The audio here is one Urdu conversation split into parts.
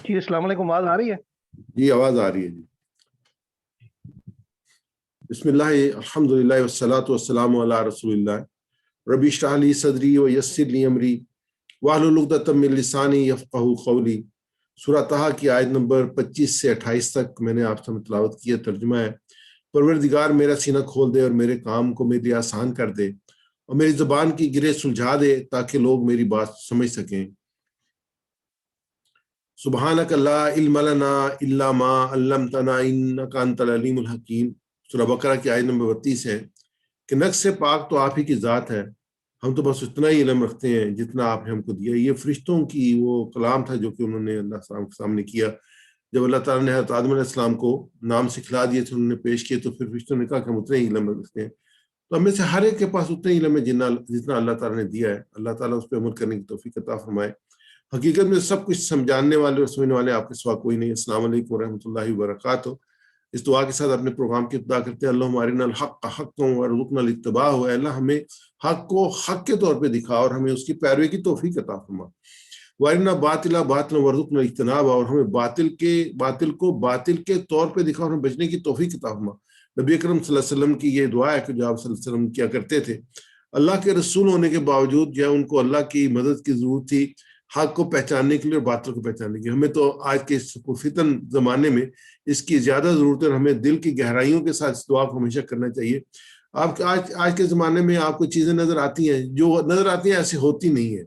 جی السلام علیکم، آواز آ رہی ہے؟ جی آواز آ رہی ہے جی. بسم اللہ الحمدللہ والصلاۃ والسلام علی رسول اللہ ربی اشرح لی صدری ویسر لی امری واحلل عقدۃ من لسانی یفقہوا قولی. سورہ طٰہٰ کی آیت نمبر 25 سے 28 تک میں نے آپ سے تلاوت کیا. ترجمہ ہے: پروردگار میرا سینہ کھول دے اور میرے کام کو میرے لیے آسان کر دے اور میری زبان کی گرہ سلجھا دے تاکہ لوگ میری بات سمجھ سکیں. سبحانک لا علم لنا الا ما علمتنا انک انت العلیم الحکیم. سورہ بقرہ کی آیت نمبر 32 ہے کہ نقص سے پاک تو آپ ہی کی ذات ہے، ہم تو بس اتنا ہی علم رکھتے ہیں جتنا آپ نے ہم کو دیا. یہ فرشتوں کی وہ کلام تھا جو کہ انہوں نے اللہ السلام کے سامنے کیا. جب اللہ تعالیٰ نے حضرت آدم علیہ السلام کو نام سکھلا دیے تھے، انہوں نے پیش کیے، تو پھر فرشتوں نے کہا کہ ہم اتنا ہی علم رکھتے ہیں. تو ہم میں سے ہر ایک کے پاس اتنا ہی علم ہے جتنا اللہ تعالیٰ نے دیا ہے. اللہ تعالیٰ اس پہ عمل کرنے کی توفیق عطا فرمائے. حقیقت میں سب کچھ سمجھانے والے اور سمجھنے والے آپ کے سوا کوئی نہیں. السلام علیکم ورحمۃ اللہ وبرکاتہ. اس دعا کے ساتھ اپنے پروگرام کی ابتدا کرتے ہیں: اللہم ارنا الحق حقا وارزقنا الاتباع. اللہ ہمیں حق کو حق کے طور پہ دکھا اور ہمیں اس کی پیروی کی توفیق عطا فرما. وارنا باطلا باطلا وارزقنا الاجتناب. اور ہمیں باطل کو باطل کے طور پہ دکھا اور ہمیں بچنے کی توفیق عطا فرما. نبی اکرم صلی اللہ علیہ وسلم کی یہ دعا ہے کہ جو آپ صلی اللہ علیہ وسلم کیا کرتے تھے. اللہ کے رسول ہونے کے باوجود جو ان کو اللہ کی مدد کی ضرورت تھی حق کو پہچاننے کے لیے اور باطل کو پہچاننے کے لیے. ہمیں تو آج کے فتن زمانے میں اس کی زیادہ ضرورت ہے اور ہمیں دل کی گہرائیوں کے ساتھ اس دعا کو ہمیشہ کرنا چاہیے. آج کے زمانے میں آپ کو چیزیں نظر آتی ہیں، جو نظر آتی ہیں ایسی ہوتی نہیں ہیں،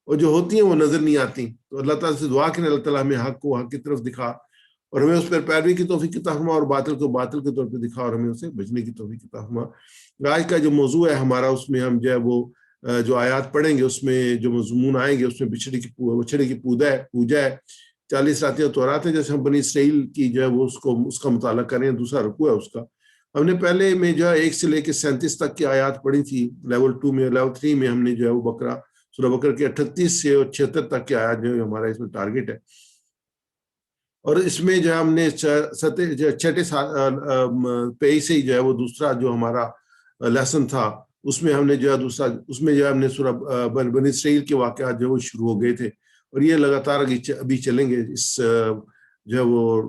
اور جو ہوتی ہیں وہ نظر نہیں آتی. تو اللہ تعالیٰ سے دعا کریں اللہ تعالیٰ ہمیں حق کو حق کی طرف دکھا اور ہمیں اس پر پیروی کی توفیق عطا فرما، اور باطل کو باطل کے طور پہ دکھا اور ہمیں اسے بچنے کی توفیق عطا فرما. آج کا جو موضوع ہے ہمارا، اس میں ہم جو ہے وہ جو آیات پڑھیں گے اس میں جو مضمون آئیں گے اس میں بچھڑے کی پوجا ہے. 40 راتیں تورات ہیں. جیسے ہم بنی اسرائیل کی جو ہے وہ اس کا مطالعہ کریں. دوسرا رکوع ہے اس کا. ہم نے پہلے میں جو ہے 1 سے لے کے 37 تک کی آیات پڑھی تھی. لیول 2 میں، لیول 3 میں ہم نے جو ہے وہ سورہ بقرہ کے 38 سے 76 تک کی آیات جو ہے ہمارا اس میں ٹارگیٹ ہے. اور اس میں جو ہے ہم نے چھٹے پہ سے جو ہے وہ دوسرا جو ہمارا لیسن تھا، اس میں ہم نے جو ہے اس میں جو ہے ہم نے سورہ بنی اسرائیل کے واقعات جو وہ شروع ہو گئے تھے، اور یہ لگاتار ابھی چلیں گے اس جو ہے وہ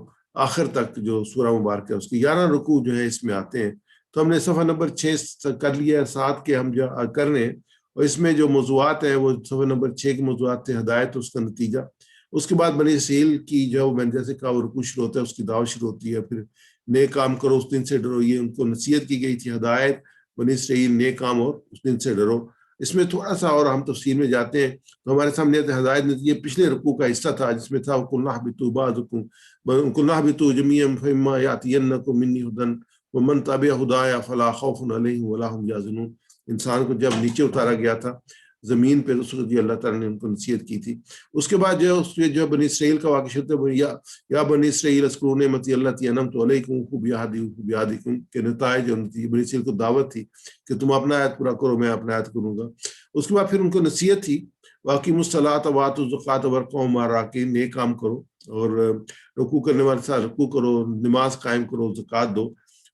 آخر تک. جو سورہ مبارک ہے اس کی 11 رکوع جو ہے اس میں آتے ہیں. تو ہم نے صفحہ نمبر 6 کر لیا ہے، 7 کے ہم جو کر رہے ہیں. اور اس میں جو موضوعات ہیں وہ صفحہ نمبر 6 کے موضوعات تھے: ہدایت، اس کا نتیجہ. اس کے بعد بنی اسرائیل کی جو ہے میں نے جیسے کہا وہ رکوع شروع ہوتا ہے، اس کی دعوت شروع ہوتی ہے. پھر نیک کام کرو، اس دن سے ڈرو، یہ ان کو نصیحت کی گئی تھی. ہدایت، بنی اسرائیل، نیک کام اور اس دن سے ڈرو. اس میں تھوڑا سا اور ہم تفصیل میں جاتے ہیں تو ہمارے سامنے ہدایت یہ پچھلے رکوع کا حصہ تھا، جس میں تھا قُلْ اهْبِطُوا جَمِيعًا فَإِمَّا يَأْتِيَنَّكُم مِّنِّي هُدًى وَمَن تَبِعَ هُدَايَ فَلَا خَوْفٌ عَلَيْهِمْ وَلَا هُمْ يَحْزَنُونَ. انسان کو جب نیچے اتارا گیا تھا زمین پہ، اس وقت اللہ تعالیٰ نے ان کو نصیحت کی تھی. اس کے بعد جو ہے جو بنی اسرائیل کا واقعہ ہوتا ہے، یا بنی اسرائیل اذکروا نعمتی التی انعمت علیکم بیہدیکم کے نتائج جو بنی اسرائیل کو دعوت تھی کہ تم اپنا آیت پورا کرو، میں اپنا آیت کروں گا. اس کے بعد پھر ان کو نصیحت تھی وَأَقِیمُوا الصَّلَاةَ وَآتُوا الزَّکَاةَ وَارْکَعُوا مَعَ الرَّاکعِینَ. نیک کام کرو اور رکوع کرنے والے ساتھ رکوع کرو، نماز قائم کرو، زکوٰۃ دو.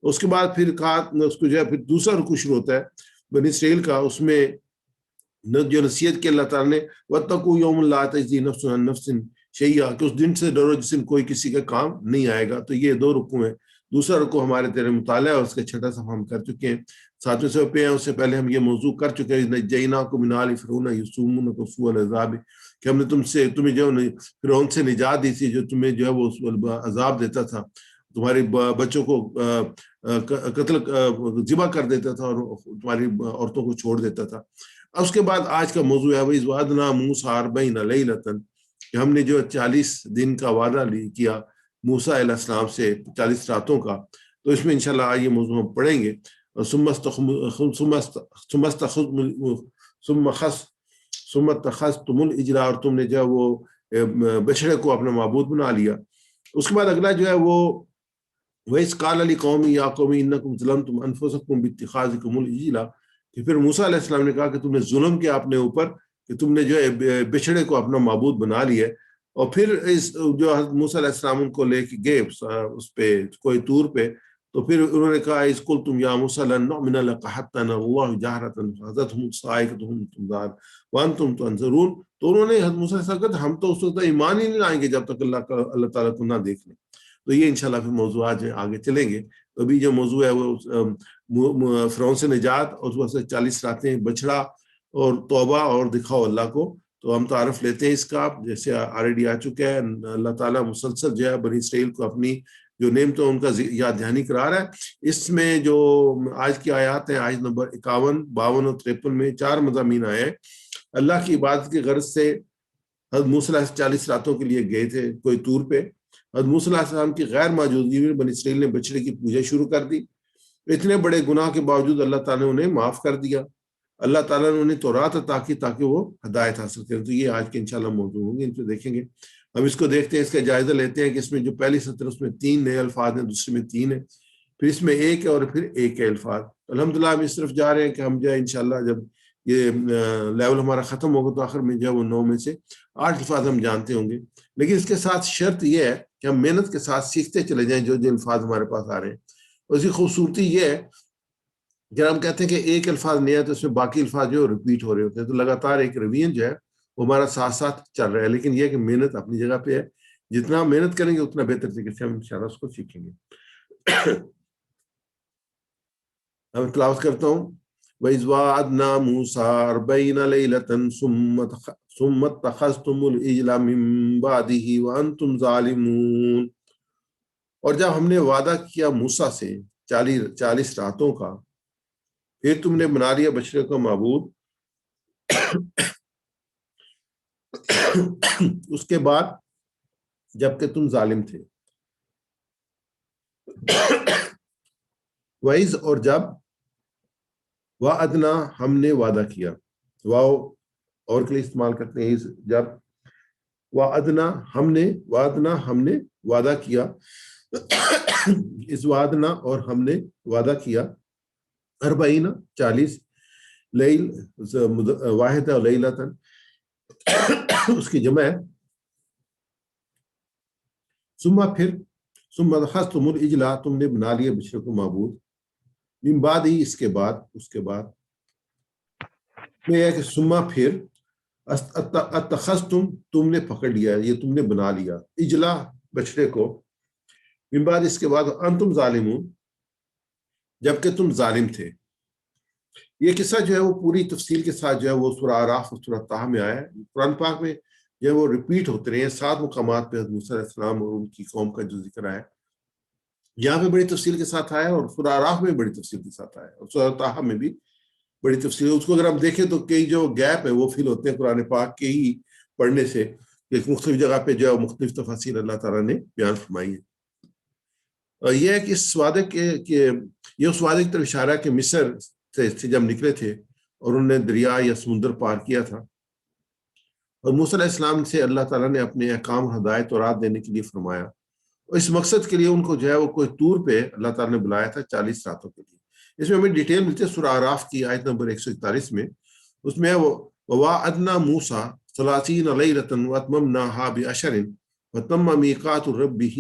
اس کے بعد پھر کہا اس کو جو ہے پھر دوسرا رکوع شروع ہوتا ہے بنی اسرائیل کا. اس میں جو نصیحت کی اللہ تعالیٰ نے وَاتَّقُوا يَوْمًا لَا تَجْزِي نَفْسٌ عَن نَفْسٍ شَيْئًا، کہ اس دن سے ڈرو جس دن کوئی کسی کا کام نہیں آئے گا. تو یہ 2 رکوع ہیں. دوسرا رکوع ہمارے تیرے مطالعہ اور اس کا 6واں صفحہ ہم کر چکے ہیں. 7ویں صفحے پہ ہیں، اس سے پہلے ہم یہ موضوع کر چکے ہیں نَجَّيْنَاكُم مِّنْ آلِ فِرْعَوْنَ يَسُومُونَكُمْ سُوءَ الْعَذَابِ، کہ ہم نے تمہیں جو فرعون سے نجات دی تھی، جو تمہیں جو ہے وہ عذاب دیتا تھا، تمہارے بچوں کو قتل ذبح کر دیتا تھا اور تمہاری عورتوں کو چھوڑ دیتا تھا. اس کے بعد آج کا موضوع ہے وَإِذْ وَعَدْنَا مُوسَىٰ 40 لَيْلَةً، کہ ہم نے جو 40 دن کا وعدہ کیا موسیٰ علیہ السلام سے، 40 راتوں کا. تو اس میں انشاءاللہ آج یہ موضوع ہم پڑھیں گے. ثم اتخذتم العجل، اور تم نے جو ہے وہ بچڑے کو اپنا معبود بنا لیا. اس کے بعد اگلا جو ہے وہ وَإِذْ قَالَ لِقَوْمِهِ يَا قَوْمِ إِنَّكُمْ ظَلَمْتُمْ أَنفُسَكُمْ بِاتِّخَاذِكُمُ الْعِجْلَ، کہ پھر موسیٰ علیہ السلام نے کہا کہ تم نے ظلم کیا اپنے اوپر کہ تم نے جو ہے بچڑے کو اپنا معبود بنا لیا. اور پھر جو موسیٰ علیہ السلام ان کو لے کے گئے اس پہ کوئی طور پہ، تو پھر انہوں نے کہا اس قل تم یا موسیٰ لن نؤمن لک حتی نری اللہ جہرۃ فأخذتهم الصاعقۃ وهم تنظرون وانتم تنظرون. تو انہوں نے حضرت موسیٰ علیہ السلام کہا ہم تو اس وقت ایمان ہی نہیں لائیں گے جب تک اللہ تعالیٰ کو نہ دیکھ لیں. تو یہ انشاءاللہ پھر موضوعات جو آگے چلیں گے. تو ابھی جو موضوع ہے وہ فرعون سے نجات اور اس وقت سے 40 راتیں بچڑا اور توبہ اور دکھاؤ اللہ کو. تو ہم تعارف لیتے ہیں اس کا، جیسے آلریڈی آ چکا ہے. اللہ تعالیٰ مسلسل جو ہے بنی اسرائیل کو اپنی جو نعمت ان کا یاد دہانی کرا رہا ہے. اس میں جو آج کی آیات ہیں، آیت نمبر 51، 52 اور 53 میں 4 مضامین آئے ہیں. اللہ کی عبادت کی غرض سے حضرت موسیٰ علیہ السلام 40 راتوں کے لیے گئے تھے کوئی طور پہ. حضرت موسیٰ علیہ السلام کی غیر موجودگی میں بنی اسرائیل نے بچڑے کی پوجا شروع کر دی. اتنے بڑے گناہ کے باوجود اللہ تعالیٰ نے انہیں معاف کر دیا. اللہ تعالیٰ نے انہیں تورات عطا کی تاکہ وہ ہدایت حاصل کریں. تو یہ آج کے انشاءاللہ موضوع ہوں گے، ان کو دیکھیں گے. ہم اس کو دیکھتے ہیں، اس کا جائزہ لیتے ہیں کہ اس میں جو پہلی سطر اس میں 3 نئے الفاظ ہیں، دوسرے میں 3 ہیں، پھر اس میں 1 ہے اور پھر 1 ہے الفاظ. الحمدللہ ہم اس طرف جا رہے ہیں کہ ہم جو ہے انشاءاللہ جب یہ لیول ہمارا ختم ہوگا تو آخر میں جو ہے وہ 9 میں سے 8 الفاظ ہم جانتے ہوں گے. لیکن اس کے ساتھ شرط یہ ہے کہ ہم محنت کے ساتھ سیکھتے چلے جائیں جو جو الفاظ ہمارے پاس آ رہے ہیں. اور اس کی خوبصورتی یہ ہے کہ ہم کہتے ہیں کہ ایک الفاظ نیا ہے تو اس میں باقی الفاظ جو ریپیٹ ہو رہے ہوتے ہیں، تو لگاتار ایک روین جو ہے وہ ہمارا ساتھ ساتھ چل رہا ہے. لیکن یہ کہ محنت اپنی جگہ پہ ہے، جتنا محنت کریں گے اتنا بہتر طریقے سے ہم انشاءاللہ اس کو سیکھیں گے. میں تلاوت کرتا ہوں. وَإِذْ وَعَدْنَا مُوسَىٰ 40 لَيْلَةً ثُمَّ اتَّخَذْتُمُ الْعِجْلَ مِن بَعْدِهِ وَأَنْتُمْ ظَالِمُونَ. اور جب ہم نے وعدہ کیا موسیٰ سے 40 راتوں کا، پھر تم نے بنا لیا بچڑے کا معبود اس کے بعد جبکہ تم ظالم تھے. وَإِذْ اور جب، وَعَدْنَا ہم نے وعدہ کیا، واو اور کے لیے استعمال کرتے ہیں. جب وعدنا ہم نے وعدہ کیا، اس وعدنا اور ہم نے وعدہ کیا 40 لیل واحد اور لیلتن اس کی جمع ہے. پھر اخذتم العجل تم نے بنا لیا بچڑے کو معبود، من بعد ہی اس کے بعد یہ ہے کہ پھر اتخذتم تم نے پکڑ لیا، یہ تم نے بنا لیا اجلا بچڑے کو، من بعد اس کے بعد انتم ظالمون جبکہ تم ظالم تھے. یہ قصہ جو ہے وہ پوری تفصیل کے ساتھ جو ہے وہ سورہ اعراف اور سورہ طٰہٰ میں آیا ہے. قرآن پاک میں جو ہے وہ ریپیٹ ہوتے رہے ہیں 7 مقامات پہ حضرت موسیٰ علیہ السلام اور ان کی قوم کا جو ذکر ہے یہاں پہ بڑی تفصیل کے ساتھ آیا، اور سورہ اعراف میں بڑی تفصیل کے ساتھ آیا، اور سورہ طٰہٰ میں بھی بڑی تفصیل. اس کو اگر ہم دیکھیں تو کئی جو گیپ ہے وہ فیل ہوتے ہیں قرآن پاک کے ہی پڑھنے سے، ایک مختلف جگہ پہ جو ہے مختلف تفاصیل اللہ تعالیٰ نے بیان فرمائی ہے. اور یہ ہے کہ اس وعدے یہ اس وعدے کی طرف اشارہ کہ مصر سے جب نکلے تھے اور انہوں نے دریا یا سمندر پار کیا تھا، اور موسیٰ علیہ السلام سے اللہ تعالیٰ نے اپنے احکام اور ہدایت اور رات دینے کے لیے فرمایا، اور اس مقصد کے لیے ان کو جو ہے وہ کوئی طور پہ اللہ تعالیٰ نے بلایا تھا 40 راتوں کے لیے. اس میں ہمیں ڈیٹیل ملتی ہے سورہ اعراف کی آیت نمبر 141 میں. اس میں وَوَعَدْنَا مُوسَىٰ 30 لَيْلَةً وَأَتْمَمْنَاهَا بِعَشْرٍ وَتَمَّ مِيقَاتُ رَبِّهِ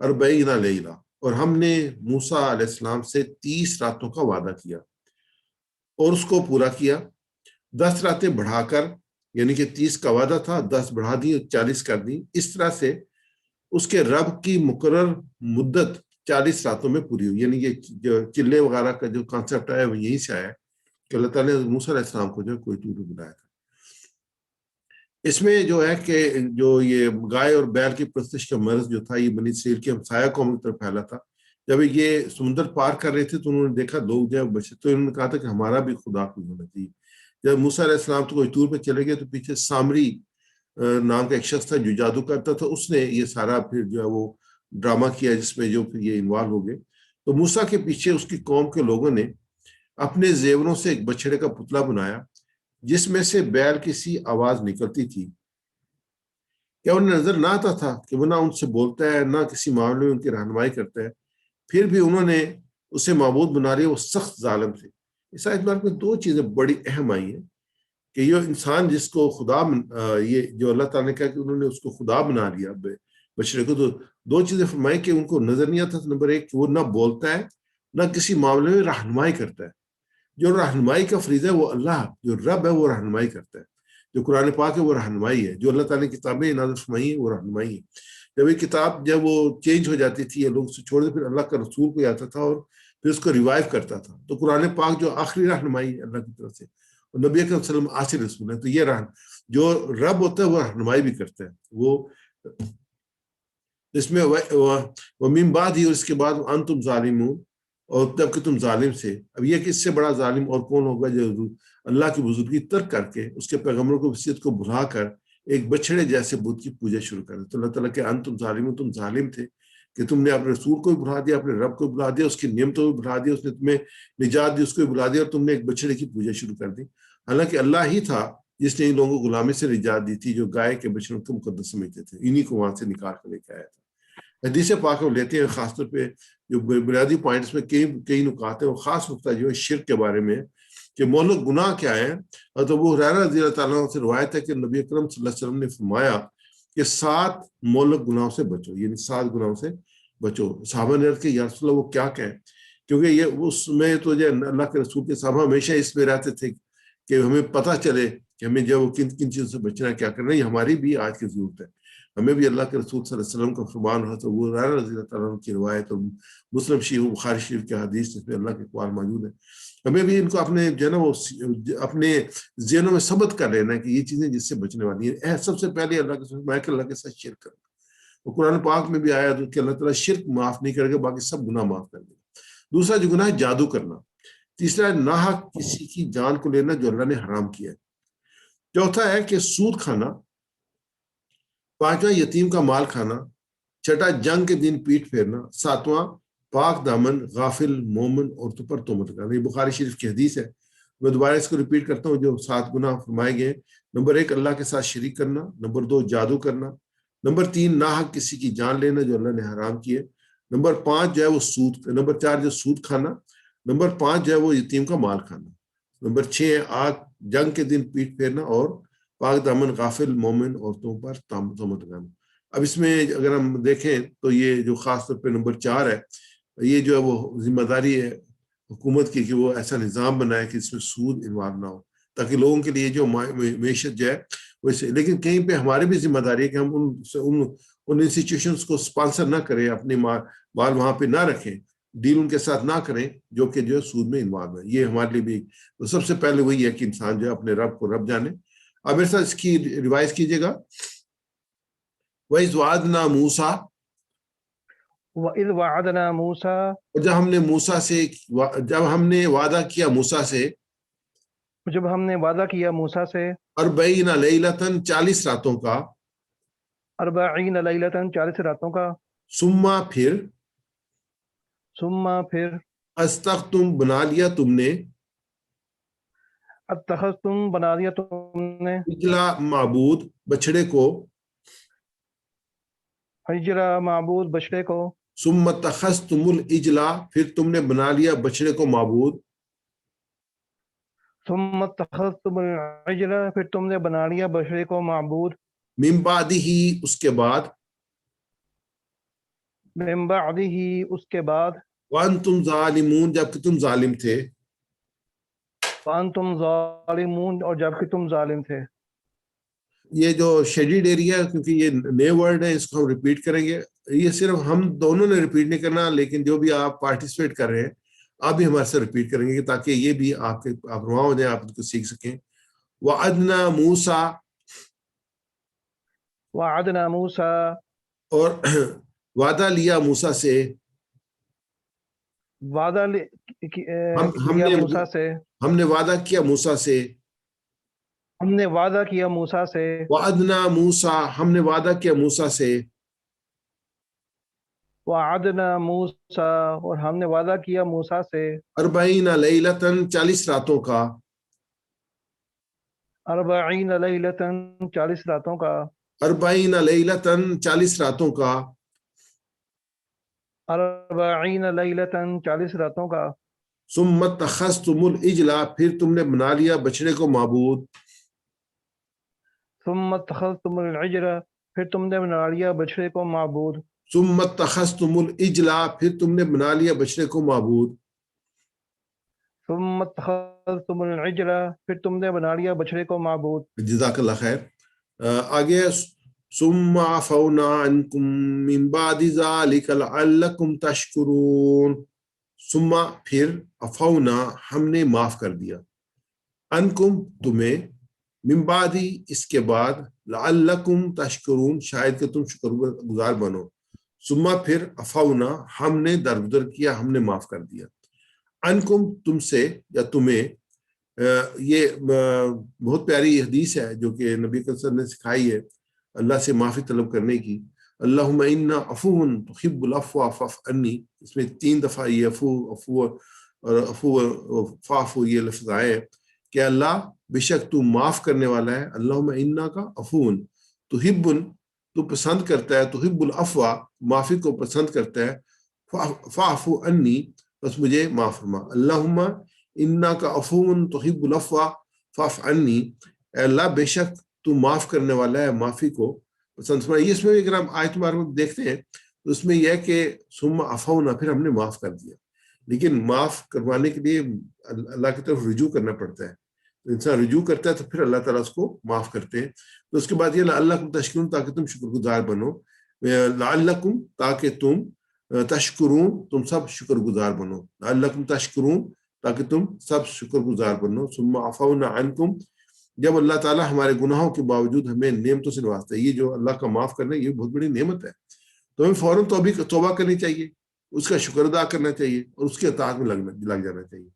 40 لَيْلَةً. اور ہم نے موسیٰ علیہ السلام سے 30 راتوں کا وعدہ کیا اور اس کو پورا کیا. 10 راتیں بڑھا کر، یعنی کہ 30 کا وعدہ تھا، 10 بڑھا دی اور 40 کر دی. اس طرح سے اس کے رب کی مقرر مدت 40 راتوں میں پوری ہوئی. یعنی یہ جو چلے وغیرہ کا جو کانسیپٹ ہے وہ یہیں سے آیا کہ اللہ تعالیٰ نے موسیٰ علیہ السلام کو جو کوئی طور بنایا تھا. اس میں جو ہے کہ جو یہ گائے اور بیل کی پرستش کا مرض جو تھا یہ بنی اسرائیل کی ہمسایہ قوم کی طرف پھیلا تھا. جب یہ سمندر پار کر رہے تھے تو انہوں نے دیکھا لوگ جو بچے، تو انہوں نے کہا تھا کہ ہمارا بھی خدا کوئی ہونا چاہیے. جب موسیٰ علیہ السلام تو کوئی طور پہ چلے گئے تو پیچھے سامری نام کا ایک شخص تھا جو جادو کرتا تھا، اس نے یہ سارا پھر جو ہے وہ ڈرامہ کیا جس میں جو پھر یہ انوالو ہو گئے. تو موسیٰ کے پیچھے اس کی قوم کے لوگوں نے اپنے زیوروں سے ایک بچڑے کا پتلا بنایا جس میں سے بیل کی سی آواز نکلتی تھی. کیا انہیں نظر نہ آتا تھا کہ وہ نہ ان سے بولتا ہے نہ کسی معاملے میں ان کی رہنمائی کرتا ہے، پھر بھی انہوں نے اسے معبود بنا لیا. وہ سخت ظالم تھے. اس آیت میں 2 چیزیں بڑی اہم آئی ہیں کہ یہ انسان جس کو خدا یہ جو اللہ تعالیٰ نے کہا کہ انہوں نے اس کو خدا بنا لیا بچڑے کو، تو دو چیزیں فرمائی کہ ان کو نظر نہیں آتا. نمبر ایک کہ وہ نہ بولتا ہے نہ کسی معاملے میں رہنمائی کرتا ہے. جو رہنمائی کا فریضہ ہے وہ اللہ جو رب ہے وہ رہنمائی کرتا ہے. جو قرآن پاک ہے وہ رہنمائی ہے. جو اللہ تعالیٰ نے کتابیں نازل فرمائی ہیں وہ رہنمائی ہے. جب یہ کتاب جب وہ چینج ہو جاتی تھی یا لوگ اسے چھوڑ دے پھر اللہ کا رسول کوئی آتا تھا اور پھر اس کو ریوائیو کرتا تھا. تو قرآن پاک جو آخری رہنمائی ہے اللہ کی طرف سے, اور نبی اکرم صلی اللہ علیہ وسلم آخری رسول ہے. تو یہ جو رب ہوتا ہے وہ رہنمائی بھی کرتا ہے. وہ اس میں ومن بعد ہی, اور اس کے بعد انتم ظالمون, اور جب کہ تم ظالم سے. اب یہ کہ اس سے بڑا ظالم اور کون ہوگا جو اللہ کی بزرگی ترک کر کے اس کے پیغمبروں کو وصیت کو بھلا کر ایک بچڑے جیسے بت کی پوجا شروع کر دی. تو اللہ تعالیٰ کہ انتم ظالمون, تم ظالم تھے کہ تم نے اپنے رسول کو بھی بھلا دیا, اپنے رب کو بھی بھلا دیا, اس کی نعمتوں کو بھی بھلا دیا, اس نے تمہیں نجات دی, اس کو بھی بھلا دیا, اور تم نے ایک بچڑے کی پوجا شروع کر دی. حالانکہ اللہ ہی تھا جس نے ان لوگوں کو غلامی سے نجات دی تھی جو گائے کے بچڑوں کو مقدس سمجھتے تھے. انہی کو وہاں سے نکال کر لے کے آیا تھا. حدیث پاک میں لیتے ہیں خاص طور پہ جو بنیادی پوائنٹس میں کئی نکات ہیں. اور خاص نقطہ جو ہے شرک کے بارے میں کہ مہلک گناہ کیا ہے. تو وہ حریرہ رضی اللہ تعالیٰ سے روایت ہے کہ نبی اکرم صلی اللہ علیہ وسلم نے فرمایا کہ 7 مہلک گناہوں سے بچو, یعنی 7 گناہوں سے بچو. صحابہ نے عرض کہ یا رسول اللہ وہ کیا کہیں, کیونکہ یہ اس میں تو جو اللہ کے رسول کے صحابہ ہمیشہ اس میں رہتے تھے کہ ہمیں پتہ چلے کہ ہمیں جو کن کن چیزوں سے بچنا ہے, کیا کرنا ہے. یہ ہماری بھی آج کی ضرورت ہے. ہمیں بھی اللہ کے رسول صلی اللہ علیہ وسلم کا فرمان رہا. تو وہ حریرہ رضی اللہ تعالیٰ کی روایت اور مسلم شریف بخاری شریف کی حدیث جس میں اللہ کے اقوال موجود ہیں. ہمیں بھی ان کو اپنے جو ہے نا وہ اپنے ذہنوں میں ثبت کر لینا ہے کہ یہ چیزیں جس سے بچنے والی ہیں. سب سے پہلے اللہ کے ساتھ شرک کرنا. اور قرآن پاک میں بھی آیا کہ اللہ تعالیٰ شرک معاف نہیں کرے گا, باقی سب گناہ معاف کر دے گا. دوسرا جو گناہ ہے جادو کرنا. تیسرا ہے ناحق کسی کی جان کو لینا جو اللہ نے حرام کیا ہے. چوتھا ہے کہ سود کھانا. پانچواں یتیم کا مال کھانا. چھٹا جنگ کے دن پیٹ پھیرنا. ساتواں پاک دامن غافل مومن عورتوں پر تہمت کرنا. یہ بخاری شریف کی حدیث ہے. میں دوبارہ اس کو ریپیٹ کرتا ہوں جو 7 گناہ فرمائے گئے. نمبر 1 اللہ کے ساتھ شریک کرنا. نمبر 2 جادو کرنا. نمبر 3 ناحق کسی کی جان لینا جو اللہ نے حرام کیے. نمبر 5 جو ہے وہ سود. نمبر 4 جو سود کھانا. نمبر 5 جو ہے وہ یتیم کا مال کھانا. نمبر 6 آگ جنگ کے دن پیٹ پھیرنا. اور پاک دامن غافل مومن عورتوں پر تہمت لگانا. اب اس میں اگر ہم دیکھیں تو یہ جو خاص طور پہ نمبر 4 ہے, یہ جو ہے وہ ذمہ داری ہے حکومت کی کہ وہ ایسا نظام بنائے کہ اس میں سود انوالو نہ ہو, تاکہ لوگوں کے لیے جو معیشت جو ہے ویسے. لیکن کہیں پہ ہماری بھی ذمہ داری ہے کہ ہم ان انسٹیٹیوشنس کو اسپانسر نہ کریں, اپنے مال وہاں پہ نہ رکھیں, ڈیل ان کے ساتھ نہ کریں جو کہ جو ہے سود میں انوالو ہے. یہ ہمارے لیے بھی تو سب سے پہلے وہی ہے کہ انسان جو ہے اپنے رب کو رب جانے. اب میرے ساتھ اس کی ریوائز کیجیے گا. وَإِذْ وَعَدْنَا مُوسَىٰ, وَإِذْ وَعَدْنَا مُوسَىٰ, اور جب ہم نے وعدہ کیا موسیٰ سے, جب ہم نے وعدہ کیا موسیٰ سے 40 لیلۃً 40 راتوں کا, 40 لیلۃً 40 راتوں کا, ثم پھر استخرتم بنا لیا تم نے, اتخذتم بنا لیا تم نے, اجلا معبود بچڑے کو, حجرا معبود بچڑے کو, ثم اتخذتم الاجلا پھر تم نے بنا لیا بچڑے کو معبود, ثم اتخذتم العجل پھر تم نے بنا لیا بچڑے کو معبود, من بعدہ اس کے بعد, من بعدہ اس کے بعد, وانتم ظالمون جبکہ تم ظالم تھے. وانتم ظالمون اور جبکہ تم ظالم تھے. یہ جو شیڈیڈ ایریا ہے کیونکہ یہ نئے ورڈ ہے اس کو ہم ریپیٹ کریں گے. یہ صرف ہم دونوں نے ریپیٹ نہیں کرنا, لیکن جو بھی آپ پارٹیسپیٹ کر رہے ہیں آپ بھی ہمارے سے ریپیٹ کریں گے تاکہ یہ بھی آپ رواں ہو جائیں, آپ ان کو سیکھ سکیں. وعدنا موسیٰ, وعدنا موسیٰ اور وعدہ لیا موسیٰ سے, وعدہ ہم کیا موسیٰ سے, ہم نے وعدہ کیا موسیٰ سے, ہم نے وعدہ کیا موسیٰ سے, وعدنا موسیٰ ہم نے وعدہ کیا موسیٰ سے, وعدنا موسیٰ اور ہم نے وعدہ کیا موسیٰ سے, 40 لیلۃً 40 راتوں کا, 40 لیلۃً 40 راتوں کا, 40 لیلۃً 40 راتوں کا, 40 لیلۃً 40 راتوں کا, ثم اتخذتم العجل پھر تم نے بنا لیا بچڑے کو معبود, ثم اتخذتم العجل پھر تم نے بنا لیا بچڑے کو معبود, ثم اتخذتم العجل، پھر تم نے بنا لیا بچڑے کو معبود. ثم اتخذتم العجل، پھر تم نے بنا لیا بچڑے کو معبود. جزاک اللہ خیر. آگے ثم عفونا عنکم من بعد ذلک لعلکم تشکرون. ثم پھر عفونا ہم نے معاف کر دیا، عنکم تمہیں، من بعد اس کے بعد، لعلکم تشکرون شاید کہ تم شکر گزار بنو. ثم پھر عفونا ہم نے درگزر کیا، ہم نے معاف کر دیا، عنکم تم سے یا تمہیں. یہ بہت پیاری حدیث ہے جو کہ نبی صلی اللہ علیہ وسلم نے سکھائی ہے اللہ سے معافی طلب کرنے کی. اللہم انا عفو تحب العفو فاعف عنی، اس میں 3 دفعہ یہ عفو اور عفو فاعفو یہ لفظ آئے کہ اللہ بے شک تو معاف کرنے والا ہے. اللہم انا کا عفو تحب، تو پسند کرتا ہے، تحب العفو معافی کو پسند کرتا ہے، فاعف عنی بس مجھے معاف فرما. اللہم انا کا عفو تحب العفو فاعف عنی، اے اللہ بے شک تو معاف کرنے والا ہے، معافی کو پسند فرما. اس میں اگر ہم آیت مبارکہ دیکھتے ہیں تو اس میں یہ ہے کہ ثم عفونا پھر ہم نے معاف کر دیا، لیکن معاف کروانے کے لیے اللہ کی طرف رجوع کرنا پڑتا ہے. انسان رجوع کرتا ہے تو پھر اللہ تعالیٰ اس کو معاف کرتے ہیں. تو اس کے بعد یہ لعلکم تشکرون تاکہ تم شکر گزار بنو، لعلکم تاکہ تم، تشکرون تم سب شکر گزار بنو، لعلکم تشکرون تاکہ تم سب شکر گزار بنو. ثم عفونا عنکم، جب اللہ تعالیٰ ہمارے گناہوں کے باوجود ہمیں نعمتوں سے نوازتا ہے، یہ جو اللہ کا معاف کرنا یہ بہت بڑی نعمت ہے، تو ہمیں فوراً توبہ کرنی چاہیے، اس کا شکر ادا کرنا چاہیے اور اس کے اطاعت میں لگ جانا چاہیے.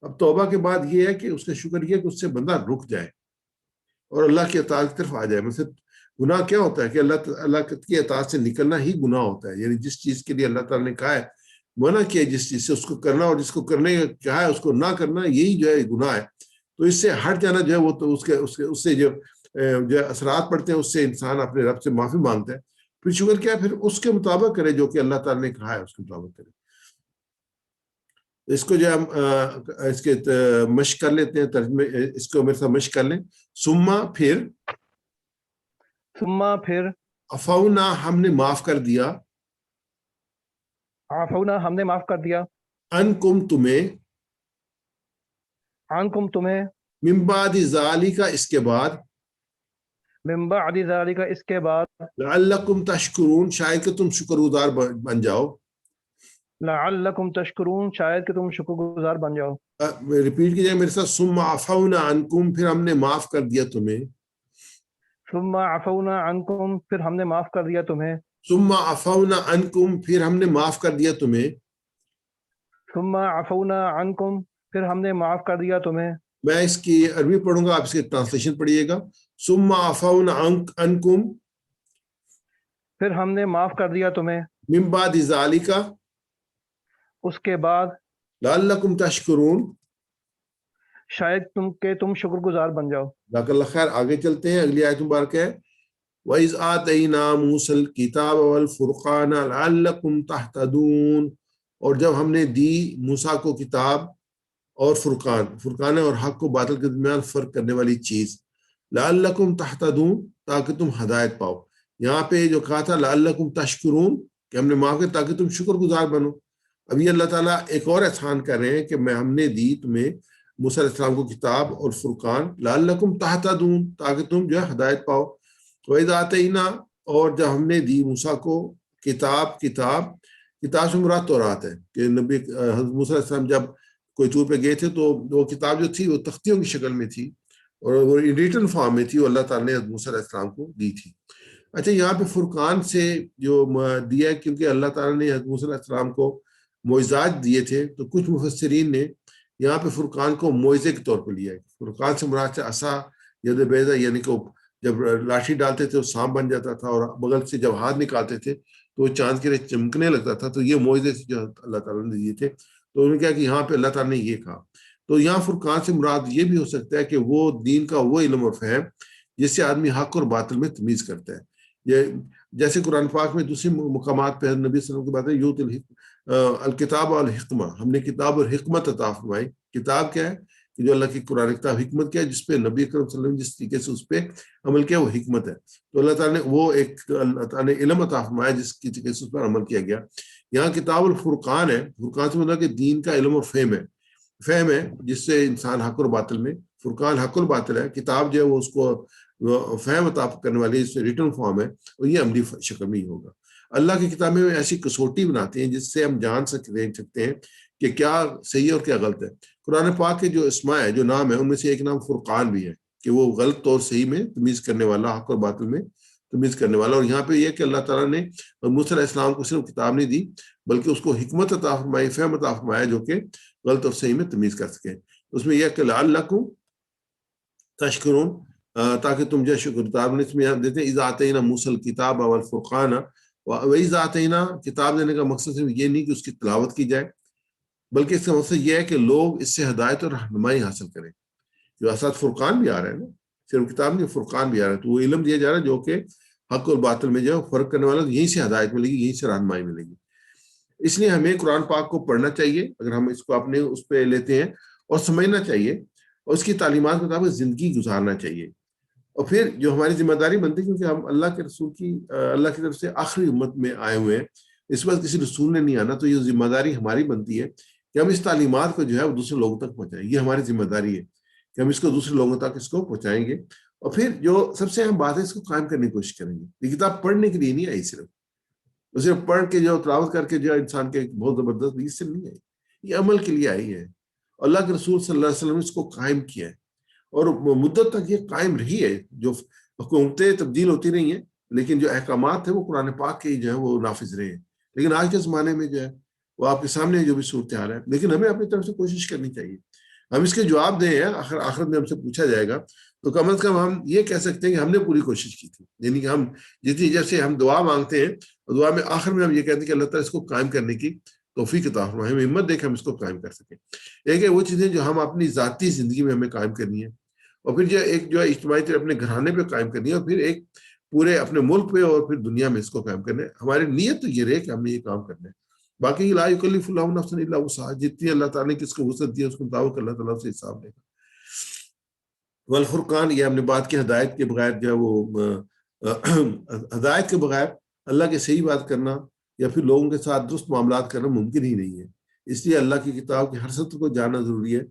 اب توبہ کے بعد یہ ہے کہ اس کا شکر یہ کہ اس سے بندہ رک جائے اور اللہ کی اطاعت کی طرف آ جائے. مثلا گناہ کیا ہوتا ہے کہ اللہ کی اطاعت سے نکلنا ہی گناہ ہوتا ہے، یعنی جس چیز کے لیے اللہ تعالیٰ نے کہا ہے، منع کیا جس چیز سے، اس کو کرنا، اور جس کو کرنے کا کہا ہے اس کو نہ کرنا، یہی جو ہے گناہ ہے. تو اس سے ہٹ جانا جو ہے وہ تو اس سے جو اثرات پڑتے ہیں، اس سے انسان اپنے رب سے معافی مانگتا ہے. پھر شکر کیا، پھر اس کے مطابق کرے جو کہ اللہ تعالیٰ نے کہا ہے اس کے مطابق کرے. اس کو جو ہم اس کے مشق کر لیتے ہیں، ترجمے اس کو میرے ساتھ مشق کر لیں. ثم پھر عفونا ہم نے معاف کر دیا، عفونا ہم نے معاف کر دیا، عنکم تمہیں، عنکم تمہیں، من بعد ذالک اس کے بعد، من بعد ذالک اس کے بعد، لعلکم تشکرون شاید کہ تم شکر گزار بن جاؤ. لعلکم تشکرون شاید کہ تم شکر گزار بن جاؤ. ریپیٹ کیجئے میرے ساتھ. ثم عفونا عنکم پھر ہم نے معاف کر دیا تمہیں، ثم عفونا عنکم پھر ہم نے معاف کر دیا تمہیں، ثم عفونا عنکم پھر ہم نے معاف کر دیا تمہیں. ثم عفونا عنکم پھر ہم نے معاف کر دیا تمہیں. میں اس کی عربی پڑھوں گا، آپ اس کی ٹرانسلیشن پڑھیے گا. ثم عفونا عنکم پھر ہم نے معاف کر دیا تمہیں، من بعد ذالک اس کے بعد، لعلکم تشکرون شاید تم شکر گزار بن جاؤ. جزاک اللہ خیر. آگے چلتے ہیں، اگلی آیت مبارک ہے وَإِذْ آتَيْنَا مُوسَى الْكِتَابَ وَالْفُرْقَانَ لَعَلَّكُمْ تَهْتَدُونَ، اور جب ہم نے دی موسیٰ کو کتاب اور فرقان اور حق کو باطل کے درمیان فرق کرنے والی چیز، لَعَلَّكُمْ تَهْتَدُونَ تاکہ تم ہدایت پاؤ. یہاں پہ جو کہا تھا لَعَلَّكُمْ تَشْكُرُونَ کہ ہم نے معاف کیا تاکہ تم شکر گزار بنو. ابھی اللہ تعالیٰ ایک اور احسان کر رہے ہیں کہ ہم نے دی تمہیں موسیٰ علیہ السلام کو کتاب اور فرقان، لعلکم تہتدون تاکہ تم جو ہے ہدایت پاؤ. وَإِذْ آتَيْنَا اور جب ہم نے دی موسیٰ کو کتاب سے مراد تورات ہے کہ نبی حضرت موسیٰ علیہ السلام جب کوئی طور پہ گئے تھے تو وہ کتاب جو تھی وہ تختیوں کی شکل میں تھی اور وہ ریٹن فارم میں تھی، وہ اللہ تعالیٰ نے حضرت موسیٰ علیہ السلام کو دی تھی. اچھا، یہاں پہ فرقان سے جو دیا ہے کیونکہ اللہ تعالیٰ نے حضرت موسیٰ علیہ السلام کو معجزات دیے تھے، تو کچھ مفسرین نے یہاں پہ فرقان کو معجزے کے طور پہ لیا ہے. فرقان سے مراد سے عصا ید بیضا، یعنی کہ جب لاٹھی ڈالتے تھے وہ سانپ بن جاتا تھا، اور بغل سے جب ہاتھ نکالتے تھے تو وہ چاند کے لیے چمکنے لگتا تھا. تو یہ معجزے سے جو اللہ تعالیٰ نے دیے تھے. تو انہوں نے کہا کہ یہاں پہ اللہ تعالیٰ نے یہ کہا. تو یہاں فرقان سے مراد یہ بھی ہو سکتا ہے کہ وہ دین کا وہ علم اور فہم جس سے آدمی حق اور باطل میں تمیز کرتا ہے. یہ جیسے قرآن پاک میں دوسری مقامات پہ نبی صلی اللہ علیہ وسلم کی بات ہے، یوت الکتاب والحکمہ، ہم نے کتاب اور حکمت عطا فرمائی. کتاب کیا ہے؟ کہ جو اللہ کی قرآن کتاب حکمت کیا ہے، جس پہ نبی اکرم صلی اللہ علیہ وسلم جس طریقے سے اس پہ عمل کیا وہ حکمت ہے. تو اللہ تعالیٰ نے وہ ایک اللہ تعالیٰ نے علم عطا فرمایا جس کی طریقے سے اس پر عمل کیا گیا. یہاں کتاب الفرقان ہے، فرقان سے مطلب کہ دین کا علم اور فہم ہے جس سے انسان حق اور باطل میں، فرقان حق اور باطل ہے، کتاب جو ہے وہ اس کو فہم عطا کرنے والی اس سے ریٹن فارم ہے، اور یہ عملی شکل میں ہی ہوگا. اللہ کی کتابیں میں ایسی کسوٹی بناتی ہیں جس سے ہم جان سکتے ہیں کہ کیا صحیح ہے اور کیا غلط ہے. قرآن پاک کے جو اسماء ہے، جو نام ہے، ان میں سے ایک نام فرقان بھی ہے کہ وہ غلط اور صحیح میں تمیز کرنے والا، حق اور باطل میں تمیز کرنے والا. اور یہاں پہ یہ کہ اللہ تعالیٰ نے موسیٰ علیہ السلام کو صرف کتاب نہیں دی بلکہ اس کو حکمت عطا فرمائی، فہم عطا فرمایا جو کہ غلط اور صحیح میں تمیز کر سکے. اس میں یہ کہ لعلکم تشکرون، تاکہ تم جو شکر اس میں دیتے ہیں اذا آتینا موسیٰ الکتاب والفرقان. وَإِذَا آتَيْنَا، کتاب دینے کا مقصد صرف یہ نہیں کہ اس کی تلاوت کی جائے، بلکہ اس کا مقصد یہ ہے کہ لوگ اس سے ہدایت اور رہنمائی حاصل کریں. جو ساتھ فرقان بھی آ رہا ہے نا، صرف کتاب نہیں، فرقان بھی آ رہا ہے، تو وہ علم دیا جا رہا ہے جو کہ حق اور باطل میں جو فرق کرنے والا، یہیں سے ہدایت ملے گی، یہیں سے رہنمائی ملے گی. اس لیے ہمیں قرآن پاک کو پڑھنا چاہیے اگر ہم اس کو اپنے اس پہ لیتے ہیں، اور سمجھنا چاہیے، اور اس کی تعلیمات کے مطابق زندگی گزارنا چاہیے. اور پھر جو ہماری ذمہ داری بنتی ہے، کیونکہ ہم اللہ کے رسول کی اللہ کی طرف سے آخری امت میں آئے ہوئے ہیں، اس وقت کسی رسول نے نہیں آنا، تو یہ ذمہ داری ہماری بنتی ہے کہ ہم اس تعلیمات کو جو ہے وہ دوسرے لوگوں تک پہنچائیں. یہ ہماری ذمہ داری ہے کہ ہم اس کو دوسرے لوگوں تک اس کو پہنچائیں گے. اور پھر جو سب سے اہم بات ہے، اس کو قائم کرنے کی کوشش کریں گے. یہ کتاب پڑھنے کے لیے نہیں آئی، صرف پڑھ کے جو تلاوت کر کے جو انسان کے بہت زبردست، اس سے نہیں آئی، یہ عمل کے لیے آئی ہے. اللہ کے رسول صلی اللہ علیہ وسلم نے اس کو قائم کیا ہے، اور مدت تک یہ قائم رہی ہے. جو حکومتیں تبدیل ہوتی رہی ہیں، لیکن جو احکامات ہیں وہ قرآن پاک کے جو ہے وہ نافذ رہے ہیں. لیکن آج کے زمانے میں جو ہے وہ آپ کے سامنے جو بھی صورتحال ہے، لیکن ہمیں اپنی طرف سے کوشش کرنی چاہیے. ہم اس کے جواب دیں، آخرت میں ہم سے پوچھا جائے گا، تو کم از کم ہم یہ کہہ سکتے ہیں کہ ہم نے پوری کوشش کی تھی. یعنی کہ ہم جتنی جیسے ہم دعا مانگتے ہیں، دعا میں آخر میں ہم یہ کہتے ہیں کہ اللہ تعالیٰ اس کو قائم کرنے کی توفیق عطا فرمائے، ہمیں ہمت دے کہ ہم اس کو قائم کر سکیں. ایک ہے وہ چیزیں جو ہم اپنی ذاتی زندگی میں ہمیں قائم کرنی ہے، اور پھر جو اجتماعی طرح اپنے گھرانے پہ قائم کرنی ہے، اور پھر ایک پورے اپنے ملک پہ اور پھر دنیا میں اس کو قائم کرنا ہے. ہماری نیت تو یہ رہے کہ ہم نے یہ کام کرنا ہے. باقی لا یکلف اللہ نفسا الا وسعها، جتنی اللہ تعالیٰ نے کس کو وسعت دی ہے اس کے مطابق اللہ تعالیٰ سے حساب لے گا. والفرقان، یہ ہم نے بات کی، ہدایت کے بغیر جو ہے وہ ہدایت کے بغیر اللہ کے صحیح بات کرنا یا پھر لوگوں کے ساتھ درست معاملات کرنا ممکن ہی نہیں ہے. اس لیے اللہ کی کتاب کی ہر سطر کو جاننا ضروری ہے،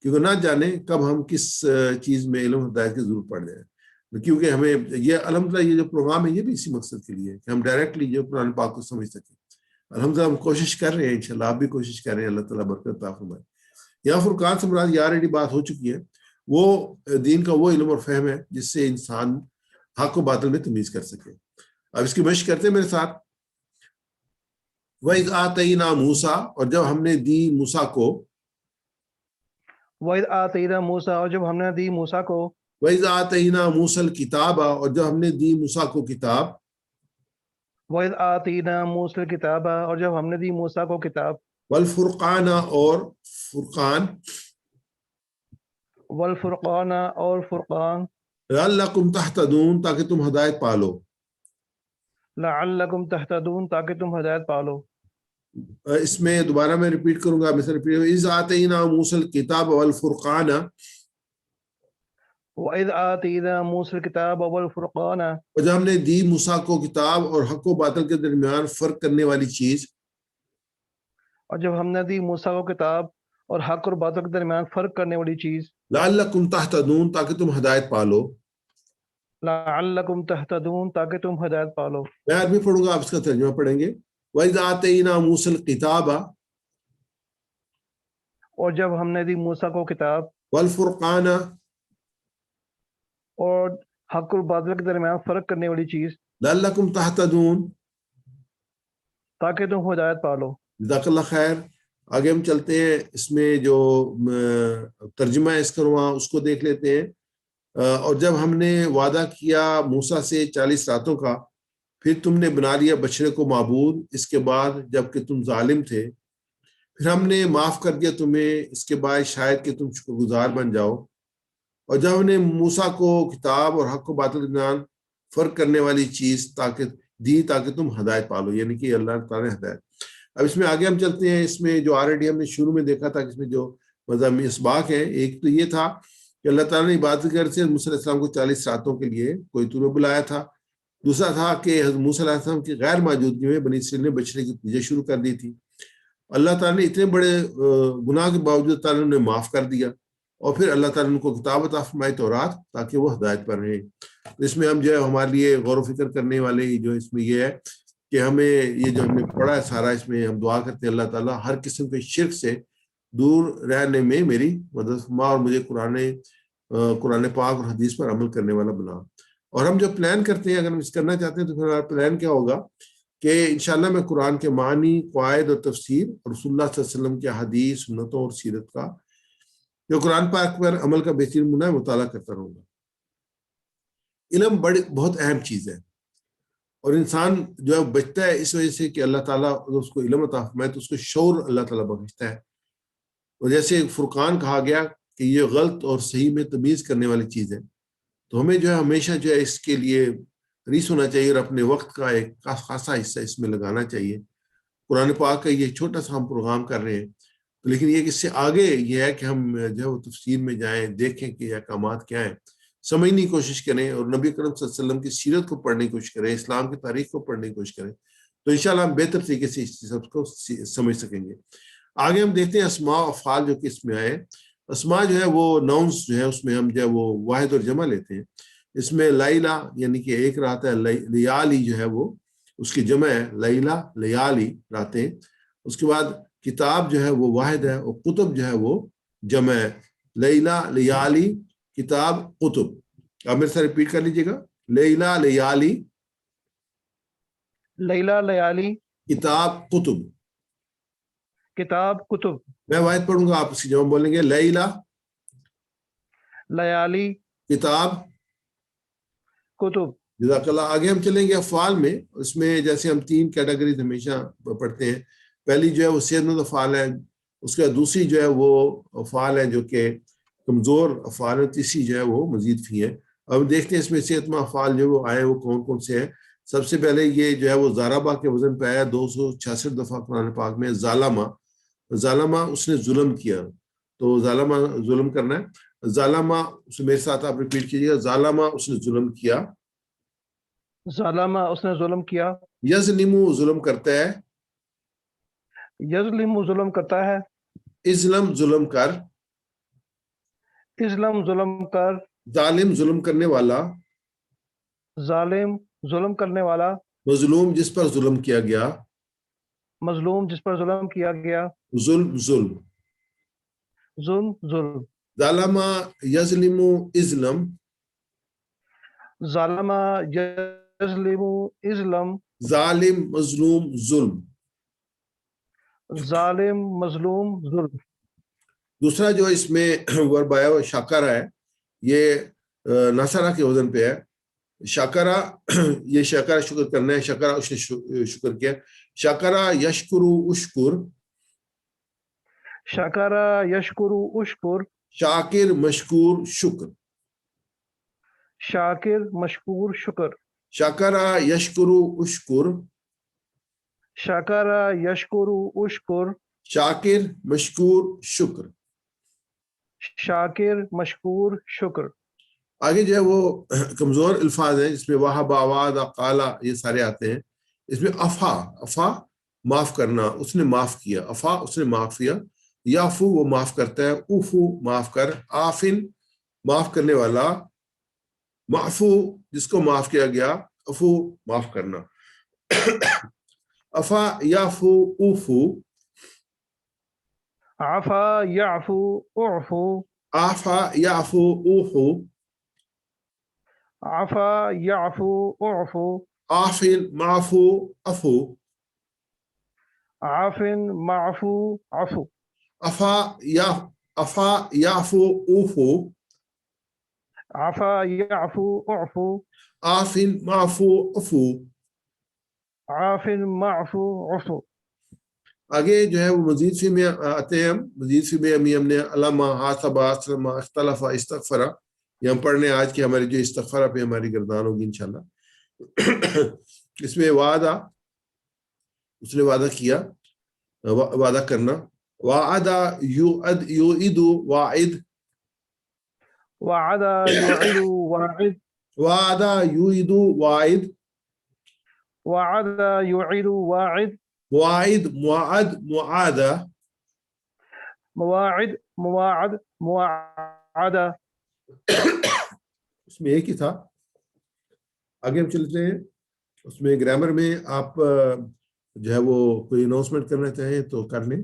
کیونکہ نہ جانے کب ہم کس چیز میں علم ہدایت کی ضرورت پڑ جائے. کیونکہ ہمیں یہ الحمدللہ یہ جو پروگرام ہے یہ بھی اسی مقصد کے لیے ہے کہ ہم ڈائریکٹلی جو قرآن پاک کو سمجھ سکیں. الحمدللہ ہم کوشش کر رہے ہیں، انشاءاللہ آپ بھی کوشش کر رہے ہیں. اللہ تعالیٰ برکت عطا فرمائے. یہاں فرقان سے مراد یہ آلریڈی بات ہو چکی ہے، وہ دین کا وہ علم اور فہم ہے جس سے انسان حق و باطل میں تمیز کر سکے. اب اس کی مشق کرتے ہیں میرے ساتھ. وَإِذْ آتَيْنَا مُوسَىٰ، اور جب ہم نے دی موسیٰ کو، وَإِذْ آتَيْنَا مُوسَىٰ، اور جب ہم نے دی موسیٰ کو، وَإِذْ آتَيْنَا مُوسَىٰ الْكِتَابَ، اور جب ہم نے دی موسیٰ کو کتاب، وَإِذْ آتَيْنَا مُوسَىٰ الْكِتَابَ، اور جب ہم نے دی موسیٰ کو کتاب، والفرقان، اور فرقان، والفرقان، اور فرقان، لعلکم تہتدون، تاکہ تم ہدایت پالو. لعلکم تہتدون، تاکہ تم ہدایت پالو. اس میں دوبارہ میں ریپیٹ کروں گا، اذ آتینا موسیٰ الکتاب والفرقان، وَإِذْ آتَيْنَا مُوسَىٰ الْكِتَابَ وَالْفُرْقَانَ، اور جب ہم نے دی موسیٰ کو کتاب اور حق و باطل کے درمیان فرق کرنے والی چیز، اور جب ہم نے دی موسیٰ کو کتاب اور حق اور باطل کے درمیان فرق کرنے والی چیز، لعلکم تہتدون، تاکہ تم ہدایت پالو. لعلکم تہتدون، تاکہ تم ہدایت پالو. میں عربی پڑھوں گا، آپ اس کا ترجمہ پڑھیں گے. وَإِذْ آتَيْنَا مُوسَى الْكِتَابَ، اور جب ہم نے دی موسیٰ کو کتاب والفرقان، اور حق اور باطل کے درمیان فرق کرنے والی چیز، لعلکم تہتدون. تاکہ تم ہدایت پالو. جزاک اللہ خیر. آگے ہم چلتے ہیں، اس میں جو ترجمہ ہے اس کا وہاں اس کو دیکھ لیتے ہیں. اور جب ہم نے وعدہ کیا موسیٰ سے 40 راتوں کا، پھر تم نے بنا لیا بچڑے کو معبود، اس کے بعد جب کہ تم ظالم تھے، پھر ہم نے معاف کر دیا تمہیں، اس کے بعد شاید کہ تم شکر گزار بن جاؤ. اور جب ہم نے موسیٰ کو کتاب اور حق و باطل کے درمیان فرق کرنے والی چیز تاکہ تم ہدایت پالو، یعنی کہ اللہ تعالیٰ نے ہدایت. اب اس میں آگے ہم چلتے ہیں، اس میں جو آلریڈی ہم نے شروع میں دیکھا تھا کہ اس میں جو مضامین اسباق ہیں. ایک تو یہ تھا کہ اللہ تعالیٰ نے عبادت گھر سے موسیٰ علیہ السلام کو 40 راتوں کے لیے کوئی طور میں بلایا تھا. دوسرا تھا کہ حضرت موسیٰ علیہ السلام کی غیر موجودگی میں بنی اسرائیل نے بچڑے کی پوجا شروع کر دی تھی. اللہ تعالیٰ نے اتنے بڑے گناہ کے باوجود تعالیٰ نے انہیں معاف کر دیا، اور پھر اللہ تعالیٰ نے ان کو کتاب عطا فرمائی تورات، تاکہ وہ ہدایت پر رہیں. اس میں ہم جو ہے ہمارے لیے غور و فکر کرنے والے جو اس میں یہ ہے کہ ہمیں یہ جو ہم نے پڑھا ہے سارا، اس میں ہم دعا کرتے ہیں اللہ تعالیٰ ہر قسم کے شرک سے دور رہنے میں میری مدد فرما اور مجھے قرآن پاک اور حدیث پر عمل کرنے والا بنا. اور ہم جو پلان کرتے ہیں، اگر ہم اس کرنا چاہتے ہیں تو پھر ہمارا پلان کیا ہوگا کہ انشاءاللہ میں قرآن کے معنی، قواعد اور تفسیر اور رسول اللہ صلی اللہ علیہ وسلم کے حدیث، سنتوں اور سیرت کا جو قرآن پاک پر عمل کا بہترین نمونہ ہے مطالعہ کرتا رہوں گا. علم بہت اہم چیز ہے، اور انسان جو ہے بچتا ہے اس وجہ سے کہ اللہ تعالیٰ اگر اس کو علم عطا فرمائے تو اس کو شعور اللہ تعالیٰ بخشتا ہے. اور جیسے فرقان کہا گیا کہ یہ غلط اور صحیح میں تمیز کرنے والی چیز ہے، تو ہمیں جو ہے ہمیشہ جو ہے اس کے لیے حریص ہونا چاہیے اور اپنے وقت کا ایک خاصا حصہ اس میں لگانا چاہیے. قرآن پاک کا یہ چھوٹا سا ہم پروگرام کر رہے ہیں، لیکن یہ اس سے آگے یہ ہے کہ ہم جو ہے وہ تفسیر میں جائیں، دیکھیں کہ یہ احکامات کیا ہیں، سمجھنے کی کوشش کریں، اور نبی کریم صلی اللہ علیہ وسلم کی سیرت کو پڑھنے کی کوشش کریں، اسلام کی تاریخ کو پڑھنے کی کوشش کریں، تو انشاءاللہ ہم بہتر طریقے سے اس سب کو سمجھ سکیں گے. آگے ہم دیکھتے ہیں اسماء و افعال جو کہ اس میں آئے. اسماء جو ہے وہ ناؤنس جو ہے اس میں ہم جو ہے وہ واحد اور جمع لیتے ہیں. اس میں لیلہ یعنی کہ ایک رات ہے، لیالی جو ہے وہ اس کی جمع ہے، لیلہ لیالی راتیں. اس کے بعد کتاب جو ہے وہ واحد ہے، اور کتب جو ہے وہ جمع ہے، لیلہ لیالی کتاب کتب. آپ میرے ساتھ ریپیٹ کر لیجیے گا، لیلہ لیالی لیلہ لیالی کتاب کتب. کتاب کتب. میں واحد پڑھوں گا، آپ اس کی جمع بولیں گے، لیلہ لیالی کتاب کتب. جزاک اللہ. آگے ہم چلیں گے افعال میں. اس میں جیسے ہم 3 کیٹیگریز ہمیشہ پڑھتے ہیں. پہلی جو ہے وہ صحت مند افعال ہے، اس کے بعد دوسری جو ہے وہ افعال ہے جو کہ کمزور افعال ہے، تیسری جو ہے وہ مزید فی ہے. اب دیکھتے ہیں اس میں صحت مند افعال جو وہ آئے وہ کون کون سے ہیں. سب سے پہلے یہ جو ہے وہ ضربہ کے وزن پہ آیا 266 دفعہ قرآن پاک میں. ظالمہ اس نے ظلم کیا، تو ظالمہ ظلم کرنا ہے. ظالمہ اس میرے ساتھ آپ ریپیٹ کیجیے گا، ظالمہ اس نے ظلم کیا. ظالمہ اس نے ظلم کیا. یظلم ظلم کرتا ہے. یظلم ظلم کرتا ہے. اظلم ظلم کر. اظلم ظلم کر. ظالم ظلم کرنے والا. ظالم ظلم کرنے والا. مظلوم جس پر ظلم کیا گیا. مظلوم جس پر ظلم کیا گیا. ظلم ظلم. ظلم ظلم. ظالمہ یظلم اظلم. ظالمہ یظلم اظلم. ظالم مظلوم ظلم. ظالم مظلوم ظلم. دوسرا جو اس میں ورب آیا وہ شاکرہ ہے، یہ نصرہ کے وزن پہ ہے. شاکرہ یہ شاکرہ شکر کرنا ہے، شاکرہ اس نے شکر کیا. شاکرہ یشکرو اشکر. شاکرہ یشکرو اشکر. شاکر مشکور شکر. شاکر مشکور شکر. شاکرہ یشکرو اشکر. شاکرہ یشکرو اشکر. شاکر مشکور شکر. شاکر مشکور شکر. آگے جو ہے وہ کمزور الفاظ ہیں جس میں وہب آواد قالا یہ سارے آتے ہیں. اس میں افا معاف کرنا، اس نے معاف کیا. افا اس نے معاف کیا. یافو وہ معاف کرتا ہے. اوفو معاف کر. آفن معاف کرنے والا. معفو جس کو معاف کیا گیا. افو معاف کرنا. افا یافو اوفو. عفا یعفو اعفو. آفا یافو اوفو. عفا یعفو اعفو. آفن معفو افو. عافن معفو عفو. افا یافو اوفو. عفا یعفو اعفو. آفن معفو افو. عافن معفو عفو. آگے جو ہے وہ مزید فی میں آتے ہیں. ہم مزید فی میں ہم نے علامہ حاسبہ اسلمہ اختلافہ استغفرہ یہ ہم پڑھنے آج کی ہماری جو استغفرہ پہ ہماری گردان ہوگی انشاءاللہ. اس میں وعدہ اس نے وعدہ کیا، وعدہ کرنا. وعد يوعد يوعد واعد وعد يعد واعد وعد يوعد واعد وعد يعد واعد واعد موعد معادة مواعد مواعد مواعدة. اس میں ایک ہی تھا. آگے ہم چلتے ہیں. اس میں گرامر میں آپ جو ہے وہ کوئی اناؤنسمنٹ کرنا چاہیں تو کر لیں.